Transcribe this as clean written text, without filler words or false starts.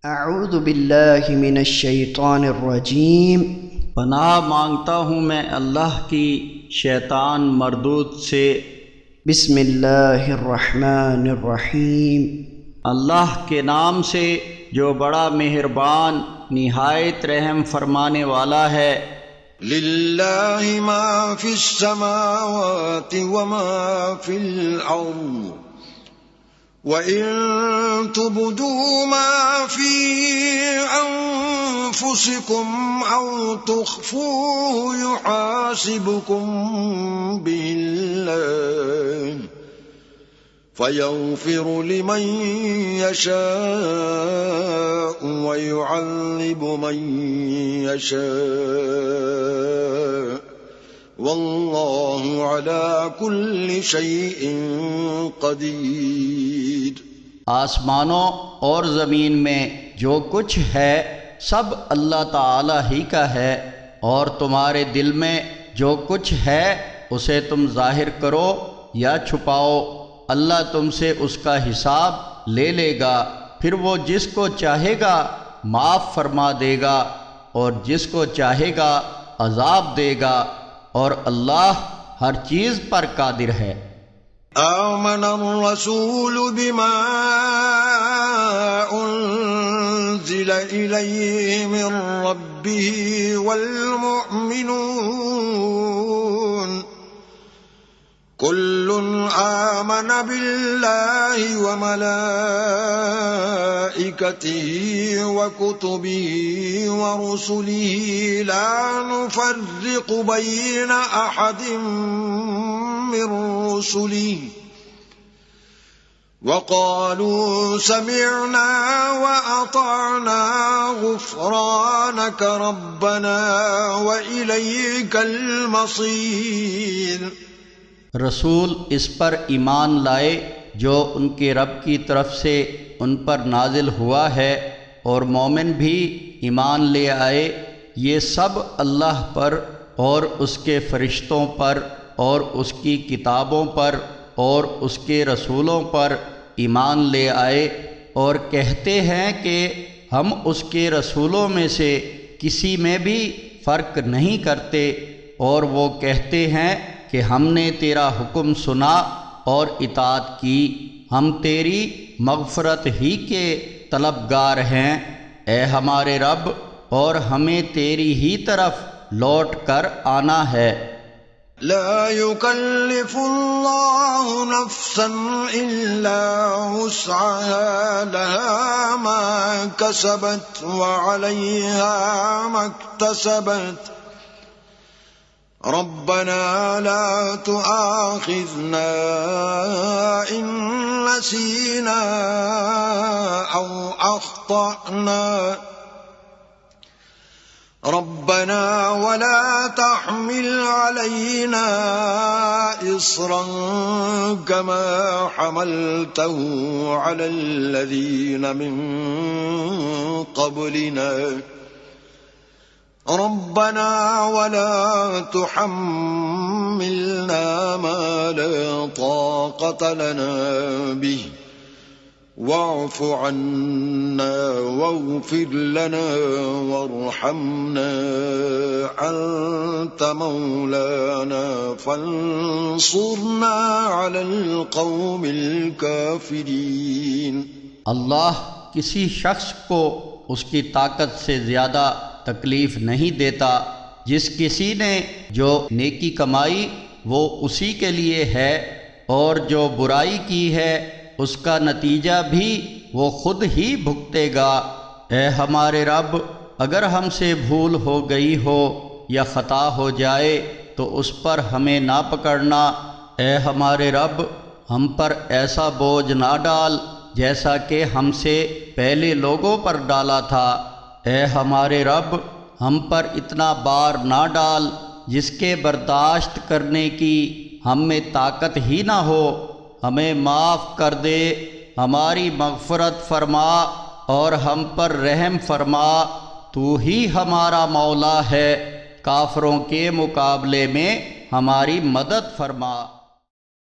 اعوذ باللہ من الشیطان الرجیم۔ پناہ مانگتا ہوں میں اللہ کی شیطان مردود سے۔ بسم اللہ الرحمن الرحیم۔ اللہ کے نام سے جو بڑا مہربان نہایت رحم فرمانے والا ہے۔ للہ ما فی السماوات وما فی الارض وَإِن تُبْدُوا مَا فِي أَنفُسِكُمْ أَوْ تُخْفُوهُ يُحَاسِبْكُم بِهِ اللَّهُ فَيَغْفِرُ لِمَن يَشَاءُ وَيُعَذِّبُ مَن يَشَاءُ واللہ علی کل شیء قدیر۔ آسمانوں اور زمین میں جو کچھ ہے سب اللہ تعالی ہی کا ہے، اور تمہارے دل میں جو کچھ ہے اسے تم ظاہر کرو یا چھپاؤ، اللہ تم سے اس کا حساب لے لے گا، پھر وہ جس کو چاہے گا معاف فرما دے گا اور جس کو چاہے گا عذاب دے گا، اور اللہ ہر چیز پر قادر ہے۔ آمن الرسول بما انزل الیہ من ربہ والمؤمنون کل آمن باللہ وملائکتہ وکتبہ ورسلہ لا نفرق بین احد من رسلہ وقالوا سمعنا وأطعنا غفرانك ربنا وإليك المصير۔ رسول اس پر ایمان لائے جو ان کے رب کی طرف سے ان پر نازل ہوا ہے، اور مومن بھی ایمان لے آئے، یہ سب اللہ پر اور اس کے فرشتوں پر اور اس کی کتابوں پر اور اس کے رسولوں پر ایمان لے آئے، اور کہتے ہیں کہ ہم اس کے رسولوں میں سے کسی میں بھی فرق نہیں کرتے، اور وہ کہتے ہیں کہ ہم نے تیرا حکم سنا اور اطاعت کی، ہم تیری مغفرت ہی کے طلبگار ہیں، اے ہمارے رب، اور ہمیں تیری ہی طرف لوٹ کر آنا ہے۔ لا يكلف الله نفسا إلا وسعها لها ما كسبت وعليها ما اكتسبت ربنا لا تؤاخذنا إن نسينا أو أخطأنا ربنا ولا تحمل علينا إصرا كما حملته على الذين من قبلنا ربنا ولا تحملنا ما لا طاقة لنا به واعف عنا واغفر لنا وارحمنا أنت مولانا فانصرنا على القوم الكافرين۔ اللہ کسی شخص کو اس کی طاقت سے زیادہ تکلیف نہیں دیتا، جس کسی نے جو نیکی کمائی وہ اسی کے لیے ہے، اور جو برائی کی ہے اس کا نتیجہ بھی وہ خود ہی بھگتے گا۔ اے ہمارے رب، اگر ہم سے بھول ہو گئی ہو یا خطا ہو جائے تو اس پر ہمیں نہ پکڑنا۔ اے ہمارے رب، ہم پر ایسا بوجھ نہ ڈال جیسا کہ ہم سے پہلے لوگوں پر ڈالا تھا۔ اے ہمارے رب، ہم پر اتنا بار نہ ڈال جس کے برداشت کرنے کی ہم میں طاقت ہی نہ ہو، ہمیں معاف کر دے، ہماری مغفرت فرما اور ہم پر رحم فرما، تو ہی ہمارا مولا ہے، کافروں کے مقابلے میں ہماری مدد فرما۔